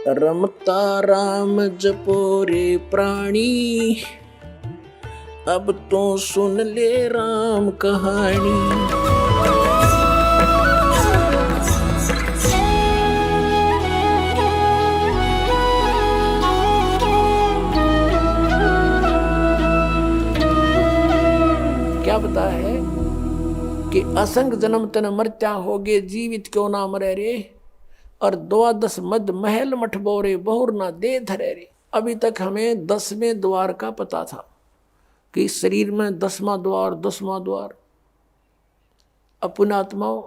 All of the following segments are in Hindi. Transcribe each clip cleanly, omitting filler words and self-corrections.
रमता राम जपो रे प्राणी, अब तो सुन ले राम कहानी। क्या बता है कि असंग जन्म तन मरत्या होगे, जीवित क्यों ना मरे रे, और 12 मद महल मठ बोरे, बहुर ना दे धरे रे। अभी तक हमें 10वें द्वार का पता था कि शरीर में 10वां द्वार, 10वां द्वार। पुण्यात्माओं,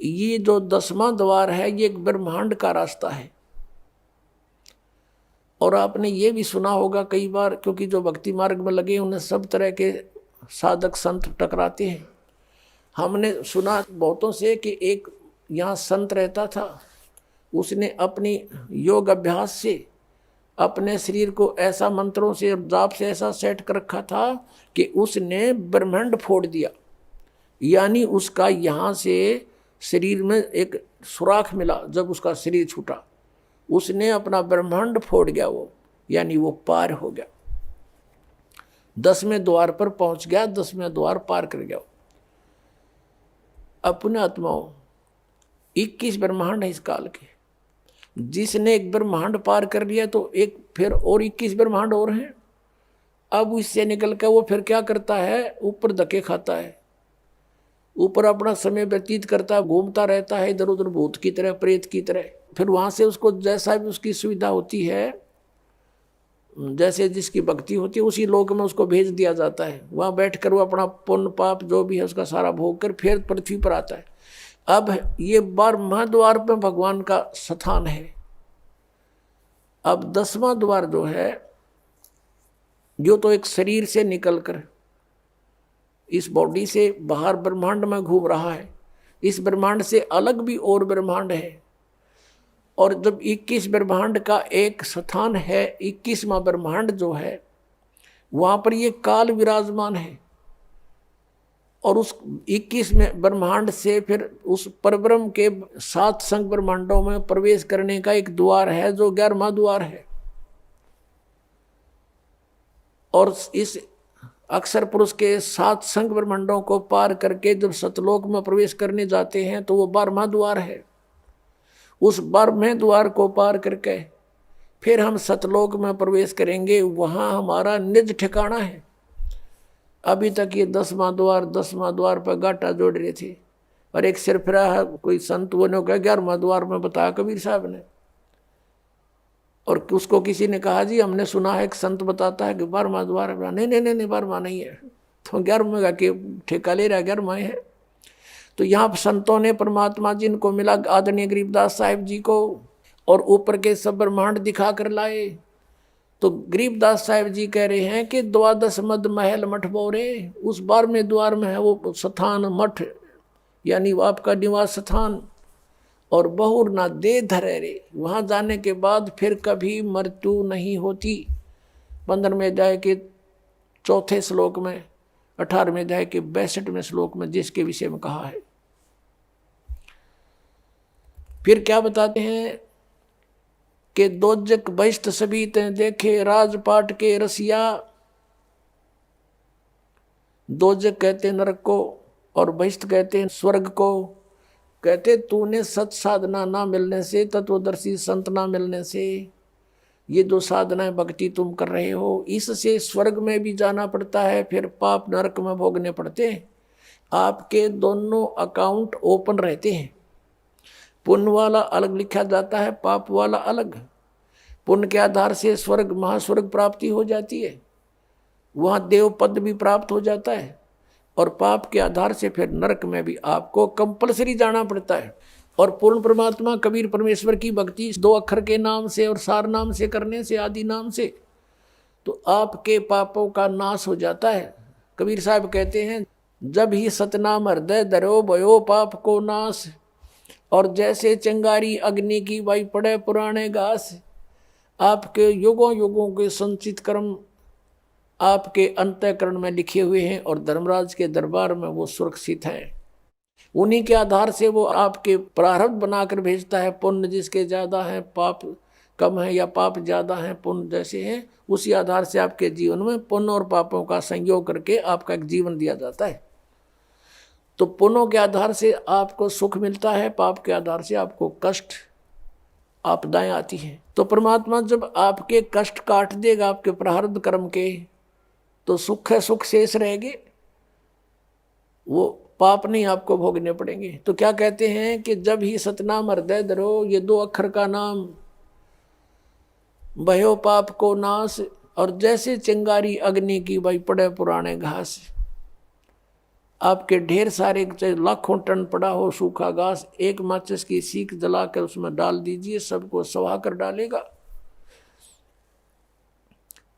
ये जो 10वां द्वार है ये एक ब्रह्मांड का रास्ता है। और आपने ये भी सुना होगा कई बार, क्योंकि जो भक्ति मार्ग में लगे उन्हें सब तरह के साधक संत टकराते हैं। हमने सुना बहुतों से कि एक यहाँ संत रहता था, उसने अपनी योग अभ्यास से अपने शरीर को ऐसा मंत्रों से जाप से ऐसा सेट कर रखा था कि उसने ब्रह्मांड फोड़ दिया। यानी उसका यहाँ से शरीर में एक सुराख मिला। जब उसका शरीर छूटा उसने अपना ब्रह्मांड फोड़ गया वो, यानी वो पार हो गया, 10वें द्वार पर पहुंच गया, 10वें द्वार पार कर गया। अपने आत्माओं 21 ब्रह्मांड है इस काल के। जिसने एक ब्रह्मांड पार कर लिया तो एक फिर और 21 ब्रह्मांड और हैं। अब इससे निकल कर वो फिर क्या करता है, ऊपर धक्के खाता है, ऊपर अपना समय व्यतीत करता है, घूमता रहता है इधर उधर भूत की तरह, प्रेत की तरह। फिर वहां से उसको जैसा भी उसकी सुविधा होती है, जैसे जिसकी भक्ति होती है, उसी लोक में उसको भेज दिया जाता है। वहां बैठकर वो अपना पुण्य पाप जो भी है उसका सारा भोग कर फिर पृथ्वी पर आता है। अब ये 12वां द्वार पे भगवान का स्थान है। अब 10वां द्वार जो है, जो तो एक शरीर से निकलकर इस बॉडी से बाहर ब्रह्मांड में घूम रहा है। इस ब्रह्मांड से अलग भी और ब्रह्मांड है। और जब 21 ब्रह्मांड का एक स्थान है, 21वां ब्रह्मांड जो है, वहां पर ये काल विराजमान है। और उस 21वें ब्रह्मांड से फिर उस परब्रह्म के 7 संग ब्रह्मांडों में प्रवेश करने का एक द्वार है जो 11वां द्वार है। और इस अक्षर पुरुष के 7 संग ब्रह्मांडों को पार करके जब सतलोक में प्रवेश करने जाते हैं तो वो 12वां द्वार है। उस 12वें द्वार को पार करके फिर हम सतलोक में प्रवेश करेंगे, वहां हमारा निज ठिकाना है। अभी तक ये 10वां द्वार पर गाटा जोड़ रहे थे। और एक सिरफिरा है कोई संत, वो ने कहा 11वां द्वार में बताया कबीर साहब ने। और उसको किसी ने कहा जी हमने सुना है एक संत बताता है कि 12वां द्वार है। नहीं नहीं नहीं, 12वां नहीं है, तो 11वें का के ठेका ले रहा, 11वां है। तो यहाँ संतों ने परमात्मा जिनको मिला आदरणीय गरीबदास साहिब जी को, और ऊपर के सब ब्रह्मांड दिखा कर लाए। तो गरीबदास साहिब जी कह रहे हैं कि 12 मद महल मठ बोरे, उस 12वें द्वार में है वो स्थान मठ, यानी वो आपका निवास स्थान। और बहुर ना दे धरे रे, वहां जाने के बाद फिर कभी मृत्यु नहीं होती। 15वें अध्याय के 4थे श्लोक में, 18वें अध्याय के 62वें श्लोक में जिसके विषय में कहा है। फिर क्या बताते हैं कि दोजक बहिष्ठ सभी ते देखे, राजपाट के रसिया। दोजक कहते हैं नरक को और बहिष्ठ कहते हैं स्वर्ग को। कहते तूने सत साधना ना मिलने से, तत्वदर्शी संत ना मिलने से, ये जो साधनाएं भक्ति तुम कर रहे हो, इससे स्वर्ग में भी जाना पड़ता है, फिर पाप नरक में भोगने पड़ते हैं। आपके दोनों अकाउंट ओपन रहते हैं। पुण्य वाला अलग लिखा जाता है, पाप वाला अलग। पुण्य के आधार से स्वर्ग महास्वर्ग प्राप्ति हो जाती है, वहाँ देव पद भी प्राप्त हो जाता है। और पाप के आधार से फिर नरक में भी आपको कंपलसरी जाना पड़ता है। और पूर्ण परमात्मा कबीर परमेश्वर की भक्ति 2 अक्षर के नाम से और सार नाम से करने से, आदि नाम से, तो आपके पापों का नाश हो जाता है। कबीर साहब कहते हैं जब ही सतनाम हृदय धरो भयो पाप को नाश। और जैसे चिंगारी अग्नि की वाई पड़े पुराने घास, आपके युगों युगों के संचित कर्म आपके अंतःकरण में लिखे हुए हैं और धर्मराज के दरबार में वो सुरक्षित हैं। उन्हीं के आधार से वो आपके प्रारब्ध बनाकर भेजता है। पुण्य जिसके ज्यादा है, पाप कम है, या पाप ज्यादा है पुण्य जैसे हैं, उसी आधार से आपके जीवन में पुण्य और पापों का संयोग करके आपका एक जीवन दिया जाता है। तो पुण्यों के आधार से आपको सुख मिलता है, पाप के आधार से आपको कष्ट आपदाएं आती हैं। तो परमात्मा जब आपके कष्ट काट देगा आपके प्रारब्ध कर्म के, तो सुख है, सुख शेष रहेंगे, वो पाप नहीं आपको भोगने पड़ेंगे। तो क्या कहते हैं कि जब ही सतनाम हृदय धरो, ये 2 अक्षर का नाम, भयो पाप को नाश, और जैसे चिंगारी अग्नि की भाई पड़े पुराने घास। आपके ढेर सारे, चाहे लाखों टन पड़ा हो सूखा घास, एक माचिस की सीख जलाकर उसमें डाल दीजिए, सबको सवा कर डालेगा,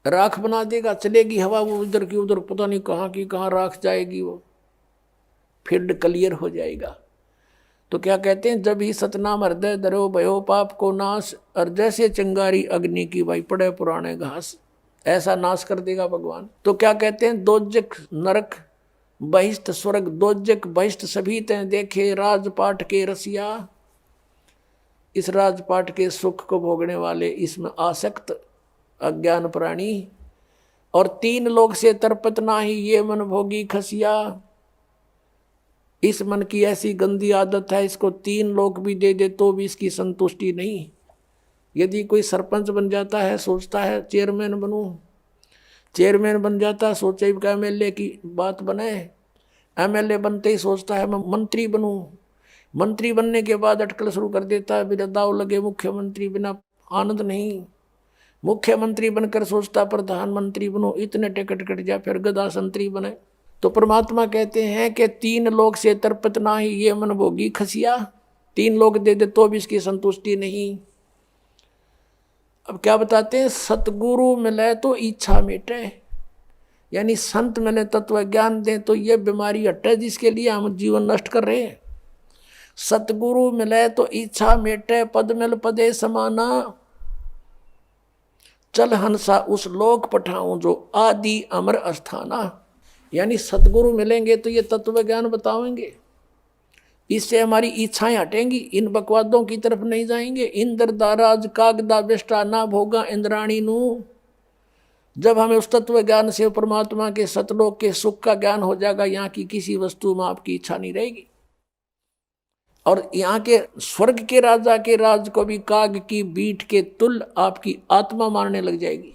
राख बना देगा। चलेगी हवा वो उधर की उधर, पता नहीं कहाँ की कहाँ राख जाएगी, वो फील्ड क्लियर हो जाएगा। तो क्या कहते हैं, जब ही सतनाम हृदय धरो, भयो पाप को नाश, और जैसे चिंगारी अग्नि की भाई पड़े पुराने घास, ऐसा नाश कर देगा भगवान। तो क्या कहते हैं, दोजक नरक बहिष्ठ स्वर्ग, दोजक बहिष्ठ सभी तय देखे, राजपाट के रसिया। इस राजपाट के सुख को भोगने वाले, इसमें आसक्त अज्ञान प्राणी, और 3 लोक से तरपत नाही, ये मन भोगी खसिया। इस मन की ऐसी गंदी आदत है, इसको 3 लोक भी दे दे तो भी इसकी संतुष्टि नहीं। यदि कोई सरपंच बन जाता है, सोचता है चेयरमैन बनूं, चेयरमैन बन जाता है, सोचे कि एमएलए की बात बने, एमएलए बनते ही सोचता है मैं मंत्री बनूं, मंत्री बनने के बाद अटकल शुरू कर देता है, बिना दाव लगे मुख्यमंत्री, बिना आनंद नहीं। मुख्यमंत्री बनकर सोचता प्रधानमंत्री बनूं, इतने टिकट कट जा, फिर गदा संतरी बने। तो परमात्मा कहते हैं कि 3 लोक से तरपत नाही, ये मन भोगी खसिया। 3 लोक दे दे तो भी इसकी संतुष्टि नहीं। अब क्या बताते हैं, सतगुरु मिले तो इच्छा मिटे, यानी संत मिले तत्व ज्ञान दें तो ये बीमारी हटे जिसके लिए हम जीवन नष्ट कर रहे हैं। सतगुरु मिले तो इच्छा मिटे, पद मिल पदे समाना, चल हंसा उस लोक पठाऊं जो आदि अमर अस्थाना। यानी सतगुरु मिलेंगे तो ये तत्व ज्ञान बताएंगे, इससे हमारी इच्छाएं हटेंगी, इन बकवादों की तरफ नहीं जाएंगे। इंद्र दाराज कागदा बेष्टा ना भोगा इंद्राणी नू। जब हमें उस तत्व ज्ञान से परमात्मा के सतलोक के सुख का ज्ञान हो जाएगा, यहाँ की किसी वस्तु में आपकी इच्छा नहीं रहेगी। और यहाँ के स्वर्ग के राजा के राज को भी काग की बीट के तुल्य आपकी आत्मा मारने लग जाएगी।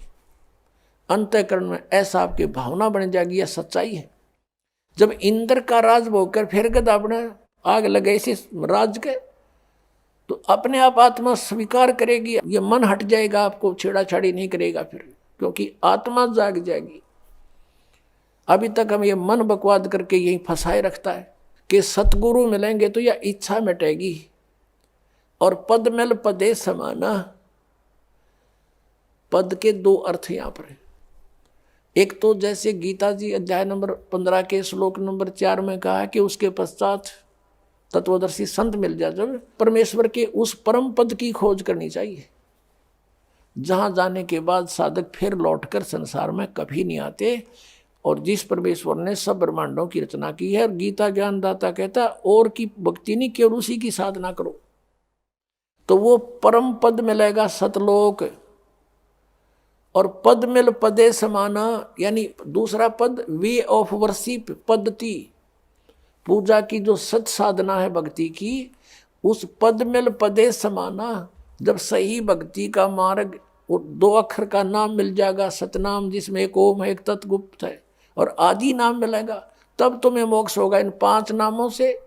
अंतःकरण में ऐसा आपकी भावना बन जाएगी, यह सच्चाई है। जब इंद्र का राज भोगकर फिर गदा बना, आग लगे इसे राज के, तो अपने आप आत्मा स्वीकार करेगी, ये मन हट जाएगा, आपको छेड़ाछाड़ी नहीं करेगा फिर, क्योंकि आत्मा जाग जाएगी। अभी तक हम ये मन बकवाद करके यही फंसाए रखता है कि सतगुरु मिलेंगे तो यह इच्छा मिटेगी, और पद मिल पदे समाना। पद के 2 अर्थ यहाँ पर है। एक तो जैसे गीता जी अध्याय नंबर 15 के श्लोक नंबर 4 में कहा कि उसके पश्चात तत्वदर्शी संत मिल जाए, जब परमेश्वर के उस परम पद की खोज करनी चाहिए, जहां जाने के बाद साधक फिर लौटकर संसार में कभी नहीं आते, और जिस परमेश्वर ने सब ब्रह्मांडों की रचना की है। और गीता ज्ञानदाता कहता और की भक्ति नहीं, केवल उसी की साधना करो तो वो परम पद मिलेगा, सतलोक। और पद मिल पदे समाना, यानी दूसरा पद वे ऑफ वर्शिप, पद्धति, पूजा की जो सत साधना है भक्ति की, उस पद मिल पदे समाना। जब सही भक्ति का मार्ग, वो 2 अक्षर का नाम मिल जाएगा, सतनाम, जिसमें एक ओम है, एक तत्गुप्त है, और आदि नाम मिलेगा, तब तुम्हें मोक्ष होगा। इन 5 नामों से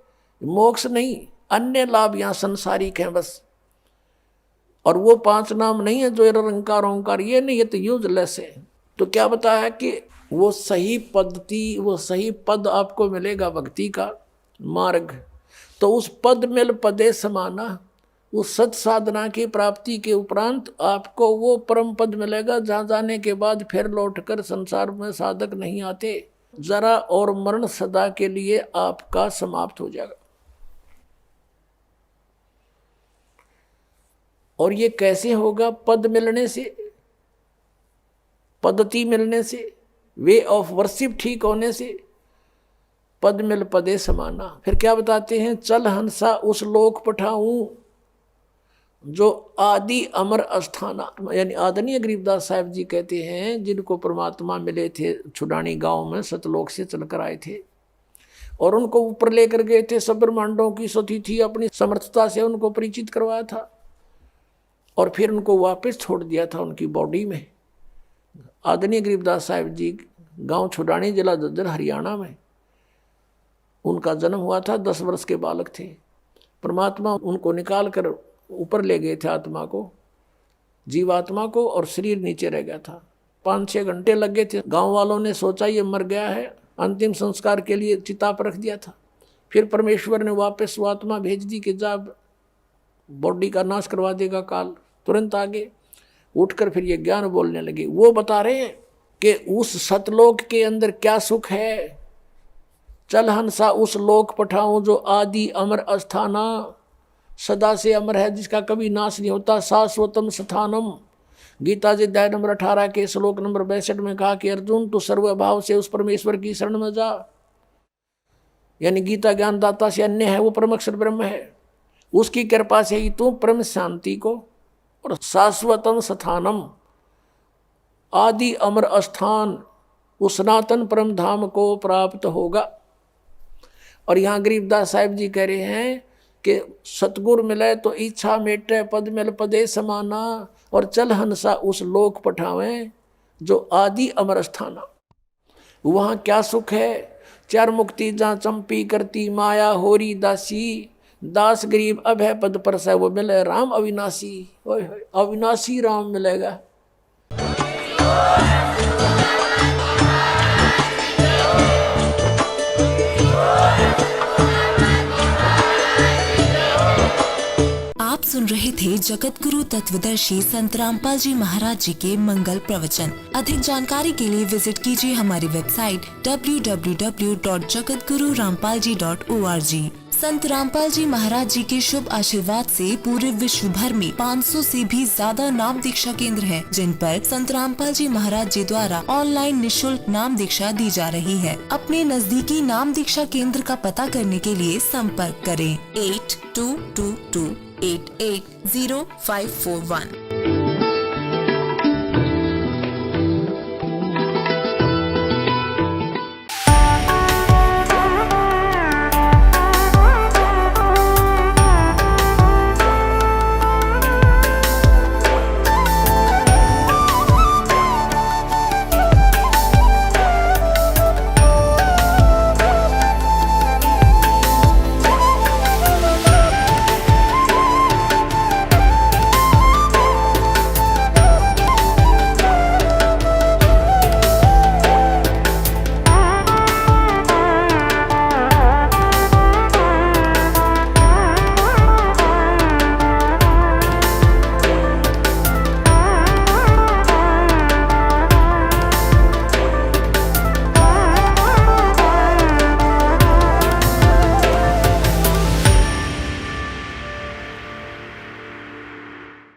मोक्ष नहीं, अन्य लाभ यहाँ संसारिक हैं बस। और वो 5 नाम नहीं है जो निरंकार ओंकार, ये नहीं, ये तो यूजलेस है। तो क्या बताया कि वो सही पद्धति, वो सही पद आपको मिलेगा भक्ति का मार्ग। तो उस पद मिल पदे समाना, उस सत साधना की प्राप्ति के उपरांत आपको वो परम पद मिलेगा, जहाँ जाने के बाद फिर लौटकर संसार में साधक नहीं आते। जरा और मरण सदा के लिए आपका समाप्त हो जाएगा। और ये कैसे होगा? पद मिलने से, पद्धति मिलने से, वे ऑफ वर्शिप ठीक होने से, पद मिल पदे समाना। फिर क्या बताते हैं, चल हंसा उस लोक पठाऊं जो आदि अमर अस्थाना। यानी आदरणीय गरीबदास साहब जी कहते हैं जिनको परमात्मा मिले थे छुडानी गांव में, सतलोक से चलकर आए थे और उनको ऊपर लेकर गए थे, सब ब्रह्मांडों की सती थी, अपनी समर्थता से उनको परिचित करवाया था और फिर उनको वापस छोड़ दिया था उनकी बॉडी में। आदरणीय गरीबदास साहब जी गांव छुडानी, जिला झज्जर, हरियाणा में उनका जन्म हुआ था। 10 वर्ष के बालक थे। परमात्मा उनको निकाल कर ऊपर ले गए थे, आत्मा को, जीवात्मा को, और शरीर नीचे रह गया था। 5-6 घंटे लग गए थे। गांव वालों ने सोचा ये मर गया है, अंतिम संस्कार के लिए चिता पर रख दिया था। फिर परमेश्वर ने वापस वो आत्मा भेज दी कि जा बॉडी का नाश करवा देगा काल। तुरंत आगे उठकर फिर ये ज्ञान बोलने लगे। वो बता रहे हैं कि उस सतलोक के अंदर क्या सुख है। चल हंसा उस लोक पठाऊं जो आदि अमर अस्थाना, सदा से अमर है, जिसका कभी नाश नहीं होता। शाश्वतम स्थानम। गीता जी अध्याय नंबर 18 के श्लोक नंबर 62 में कहा कि अर्जुन तू सर्वभाव से उस परमेश्वर की शरण में जा। यानी गीता ज्ञानदाता से अन्य है, वो परम अक्षर ब्रह्म है। उसकी कृपा से ही तू परम शांति को और शाश्वतम स्थानम, आदि अमर स्थान, उस सनातन परम धाम को प्राप्त होगा। और यहाँ गरीबदास साहिब जी कह रहे हैं कि सतगुर मिले तो इच्छा मेटे, पद मिल पदे समाना, और चल हंसा उस लोक पठावें जो आदि अमर स्थाना। वहाँ क्या सुख है। चार मुक्ति जहाँ चंपी करती माया होरी दासी, दास गरीब अभय पद पर से वो मिले राम अविनाशी। अविनाशी राम मिलेगा। आप सुन रहे थे जगत गुरु तत्वदर्शी संत रामपाल जी महाराज जी के मंगल प्रवचन। अधिक जानकारी के लिए विजिट कीजिए हमारी वेबसाइट www.jagatgururampalji.org। संत रामपाल जी महाराज जी के शुभ आशीर्वाद से पूरे विश्व भर में 500 से भी ज्यादा नाम दीक्षा केंद्र हैं, जिन पर संत रामपाल जी महाराज जी द्वारा ऑनलाइन निशुल्क नाम दीक्षा दी जा रही है। अपने नजदीकी नाम दीक्षा केंद्र का पता करने के लिए संपर्क करें 8222880541।